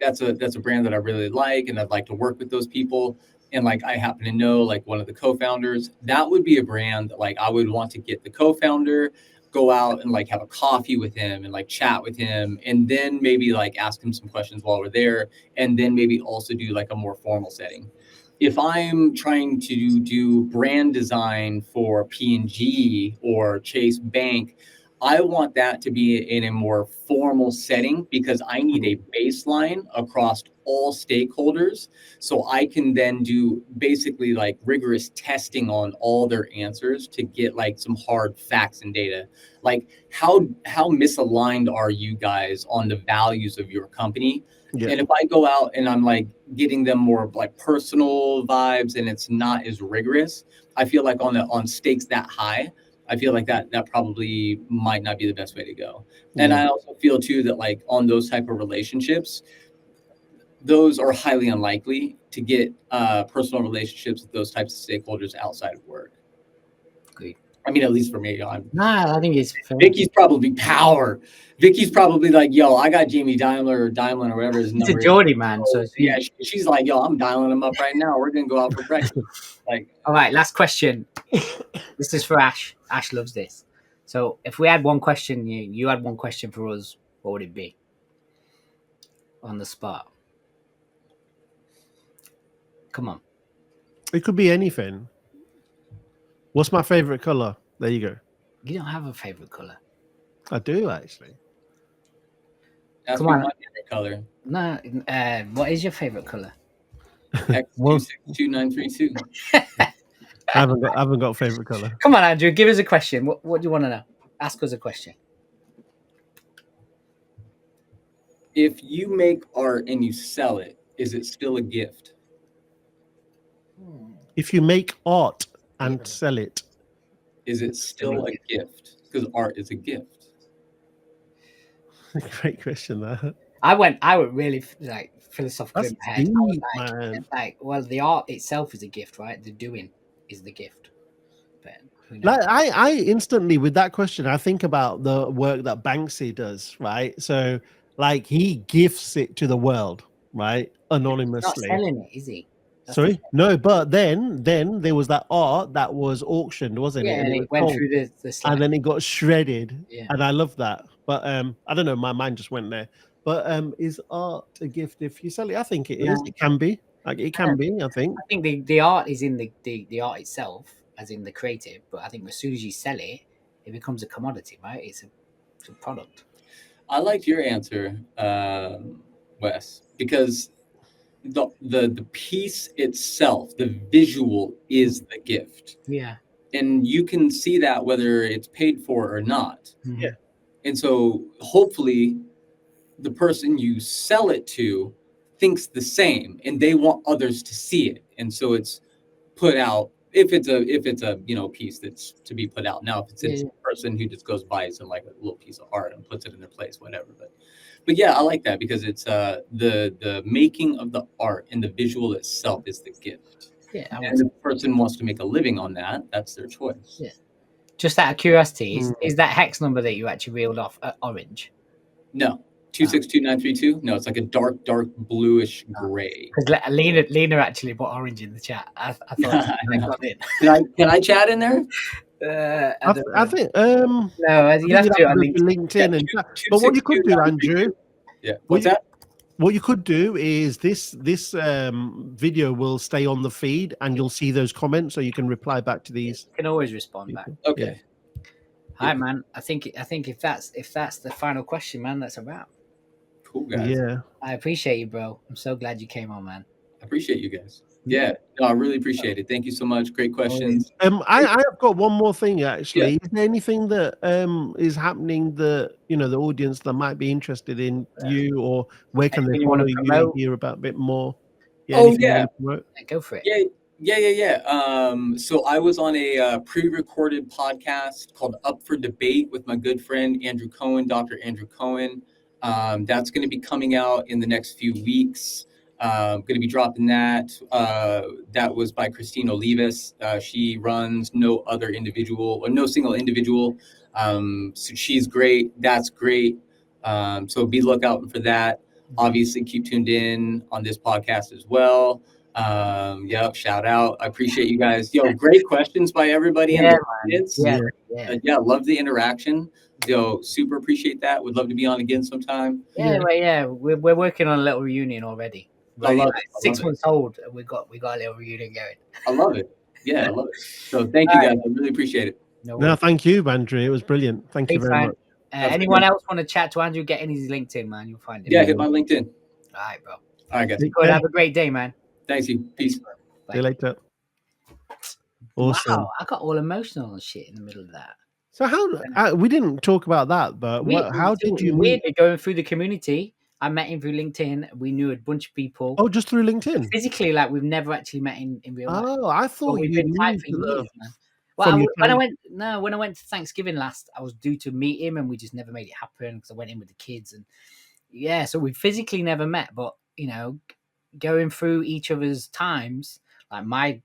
Speaker 3: that's a brand that I really like, and I'd like to work with those people. and like I happen to know like one of the co-founders, that would be a brand that like I would want to get the co-founder, go out and like have a coffee with him and like chat with him, and then maybe like ask him some questions while we're there, and then maybe also do like a more formal setting. If I'm trying to do brand design for P&G or Chase Bank, I want that to be in a more formal setting because I need a baseline across all stakeholders, so I can then do basically like rigorous testing on all their answers to get like some hard facts and data. Like how misaligned are you guys on the values of your company?
Speaker 2: Yeah.
Speaker 3: And if I go out and I'm like getting them more like personal vibes and it's not as rigorous, I feel like on stakes that high, I feel like that probably might not be the best way to go. And
Speaker 2: Yeah.
Speaker 3: I also feel too that like on those type of relationships, those are highly unlikely to get personal relationships with those types of stakeholders outside of work.
Speaker 1: Agreed.
Speaker 3: I mean, at least for me,
Speaker 1: Nah, I think it's fair.
Speaker 3: Vicky's probably power. Vicky's probably like, yo, I got Jamie Daimler or Daimler or whatever his
Speaker 1: He's a
Speaker 3: number is.
Speaker 1: Geordie man, so
Speaker 3: Yeah, she's like, yo, I'm dialing him up right now. We're gonna go out for breakfast. Like,
Speaker 1: all right, last question. This is for Ash. Ash loves this. So if we had one question, you had one question for us, what would it be? On the spot. Come on.
Speaker 2: It could be anything. What's my favorite color? There you go.
Speaker 1: You don't have a favorite color.
Speaker 2: I do actually.
Speaker 3: ask
Speaker 1: Come
Speaker 3: me
Speaker 1: on.
Speaker 3: my favorite color.
Speaker 1: No, what is your favorite color?
Speaker 3: X26292.
Speaker 2: I haven't got a favorite color.
Speaker 1: Come on, Andrew, give us a question. What do you want to know? Ask us a question.
Speaker 3: If you make art and you sell it, is it still a gift?
Speaker 2: If you make art and sell it,
Speaker 3: Is it still a gift? Because art is a gift.
Speaker 2: great question. That
Speaker 1: I went really like philosophical
Speaker 2: that's
Speaker 1: in my head.
Speaker 2: deep,
Speaker 1: I was
Speaker 2: man.
Speaker 1: like, well, the art itself is a gift, right? The doing is the gift. But who knows?
Speaker 2: Like I instantly with that question, I think about the work that Banksy does, right? So like he gifts it to the world, right?
Speaker 1: He's not
Speaker 2: Anonymously.
Speaker 1: selling it, is he? That's
Speaker 2: Sorry, no, but then there was that art that was auctioned, wasn't it?
Speaker 1: and
Speaker 2: it
Speaker 1: it
Speaker 2: was
Speaker 1: went
Speaker 2: sold,
Speaker 1: through the slide.
Speaker 2: and then it got shredded,
Speaker 1: Yeah.
Speaker 2: and I love that. But I don't know, my mind just went there. But is art a gift if you sell it? I think it is.
Speaker 1: No.
Speaker 2: It can be. Like it can be. I think.
Speaker 1: I think the art is in the art itself, as in the creative. But I think as soon as you sell it, it becomes a commodity, right? It's a product.
Speaker 3: I liked your answer, Wes, because the piece itself, the visual is the gift.
Speaker 1: Yeah.
Speaker 3: And you can see that whether it's paid for or not.
Speaker 2: Yeah.
Speaker 3: And so hopefully the person you sell it to thinks the same and they want others to see it. And so it's put out if it's a piece that's to be put out. Now if it's a person who just goes buys like a little piece of art and puts it in their place, whatever. But yeah, I like that because it's the making of the art and the visual itself is the gift.
Speaker 1: Yeah.
Speaker 3: And if the person wants to make a living on that, that's their choice.
Speaker 1: Yeah. Just out of curiosity, is that hex number that you actually reeled off orange?
Speaker 3: No. 262932? No, it's like a dark bluish gray.
Speaker 1: Because Lena actually put orange in the chat. I thought I got it.
Speaker 3: Can I chat in there?
Speaker 2: I think
Speaker 1: no, you have to do it on
Speaker 2: LinkedIn and but what you could do, Andrew.
Speaker 3: Yeah. What's that?
Speaker 2: What you could do is this video will stay on the feed and you'll see those comments so you can reply back to these.
Speaker 1: You can always respond back.
Speaker 3: Okay.
Speaker 1: All right, man. I think if that's the final question, man, that's a wrap.
Speaker 3: Cool, guys.
Speaker 2: Yeah.
Speaker 1: I appreciate you, bro. I'm so glad you came on, man.
Speaker 3: I appreciate you guys. Yeah. No, I really appreciate it. Thank you so much. Great questions.
Speaker 2: I've got one more thing actually. Yeah. Is there anything that is happening that the audience that might be interested in you, or where can they follow you and hear about a bit more?
Speaker 1: Yeah, go for it.
Speaker 3: Yeah. So I was on a pre-recorded podcast called Up for Debate with my good friend Andrew Cohen, Dr. Andrew Cohen. That's going to be coming out in the next few weeks. Going to be dropping that. That was by Christine Olivas. She runs no single individual. So she's great. That's great. So be looking out for that. Obviously, keep tuned in on this podcast as well. Yeah, shout out. I appreciate you guys. Yo, great questions by everybody in
Speaker 1: Yeah,
Speaker 3: the
Speaker 1: man.
Speaker 3: audience.
Speaker 1: Yeah.
Speaker 3: Yeah, love the interaction. Yo, super appreciate that. Would love to be on again sometime.
Speaker 1: Yeah, well, yeah. We're working on a little reunion already. We're
Speaker 3: I
Speaker 1: only
Speaker 3: love
Speaker 1: like
Speaker 3: it. I love
Speaker 1: 6
Speaker 3: it.
Speaker 1: months old, and we got a little reunion going.
Speaker 3: I love it. Yeah, I love it. So thank you guys. I really appreciate it.
Speaker 1: No
Speaker 2: No,
Speaker 1: worries.
Speaker 2: thank you, Andrew. It was brilliant. Thank you
Speaker 1: Thanks,
Speaker 2: very
Speaker 1: man.
Speaker 2: much.
Speaker 1: Anyone else want to chat to Andrew? Get in his LinkedIn, man. You'll find him.
Speaker 3: Yeah, hit my LinkedIn.
Speaker 1: All right, bro.
Speaker 3: All right, guys.
Speaker 2: Take
Speaker 1: Good.
Speaker 2: care.
Speaker 1: Have a great day, man.
Speaker 3: Thanks you. Peace.
Speaker 1: Bye.
Speaker 2: See you later. Awesome.
Speaker 1: Wow, I got all emotional and shit in the middle of that.
Speaker 2: So how we didn't talk about that, but how did you meet?
Speaker 1: Weirdly, going through the community, I met him through LinkedIn. We knew a bunch of people.
Speaker 2: Oh, just through LinkedIn.
Speaker 1: Physically, like we've never actually met in real life.
Speaker 2: Oh, I
Speaker 1: But
Speaker 2: thought
Speaker 1: we've
Speaker 2: you
Speaker 1: been
Speaker 2: knew
Speaker 1: tight for
Speaker 2: each other
Speaker 1: years, man. Well,
Speaker 2: from your
Speaker 1: when I went to Thanksgiving last, I was due to meet him, and we just never made it happen because I went in with the kids, and yeah, so we physically never met. But you know, going through each other's times, like my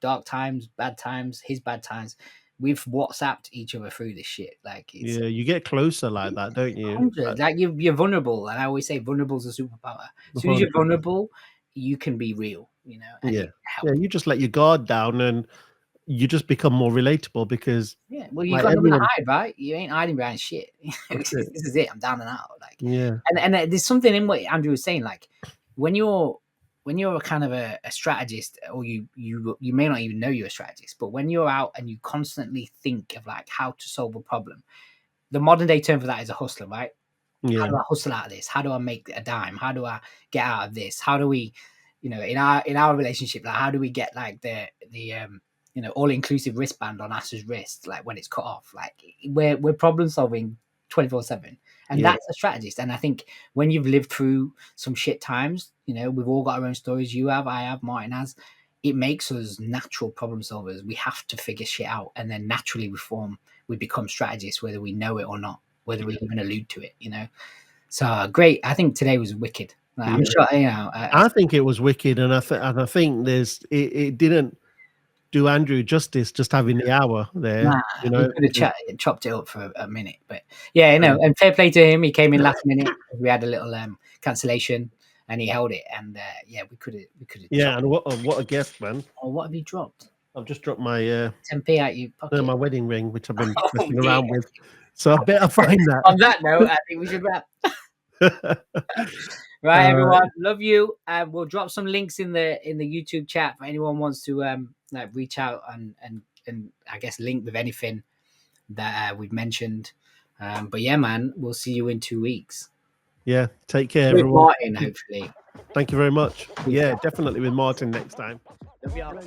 Speaker 1: dark times, bad times, his bad times, we've WhatsApped each other through this shit. Like it's
Speaker 2: Yeah, you get closer like that, don't you?
Speaker 1: 100. Like you're vulnerable, and I always say vulnerable is a superpower. As soon as you're vulnerable, you can be real. And you can help.
Speaker 2: Yeah, you just let your guard down and you just become more relatable because
Speaker 1: Well, you
Speaker 2: like,
Speaker 1: got nothing to
Speaker 2: everyone-
Speaker 1: hide, right? You ain't hiding behind shit.
Speaker 2: That's
Speaker 1: This
Speaker 2: it.
Speaker 1: is it. I'm down and out. Like,
Speaker 2: Yeah.
Speaker 1: and there's something in what Andrew was saying. Like, when you're a kind of a strategist, or you may not even know you're a strategist, but when you're out and you constantly think of like how to solve a problem, the modern day term for that is a hustler, right? How
Speaker 2: Yeah.
Speaker 1: do I hustle out of this? How do I make a dime? How do I get out of this? How do we, in our relationship, like how do we get like the all-inclusive wristband on Asher's wrist, like when it's cut off? Like we're problem solving 24/7, and
Speaker 2: Yeah.
Speaker 1: that's a strategist. And I think when you've lived through some shit times, we've all got our own stories. You have, I have, Martin has. It makes us natural problem solvers. We have to figure shit out, and then naturally we become strategists, whether we know it or not, whether we even allude to it. So great. I think today was wicked. Like, I'm sure
Speaker 2: I think it was wicked, and I think it didn't do Andrew justice just having the hour there.
Speaker 1: we could have chopped it up for a minute, but yeah, and fair play to him. He came in last minute. We had a little cancellation, and he held it. And we could have.
Speaker 2: Yeah, and what a guest, man!
Speaker 1: Oh, what have you dropped?
Speaker 2: I've just dropped my
Speaker 1: 10p out your pocket.
Speaker 2: my wedding ring, which I've been messing around with. So I better find that.
Speaker 1: On that note, I think we should wrap. Right, everyone, love you. We'll drop some links in the YouTube chat for anyone wants to reach out and I guess link with anything that we've mentioned. But yeah, man, we'll see you in 2 weeks.
Speaker 2: Yeah, take care,
Speaker 1: With
Speaker 2: everyone.
Speaker 1: Martin, hopefully.
Speaker 2: Thank you very much. Yeah, definitely with Martin next time.
Speaker 1: Love y'all.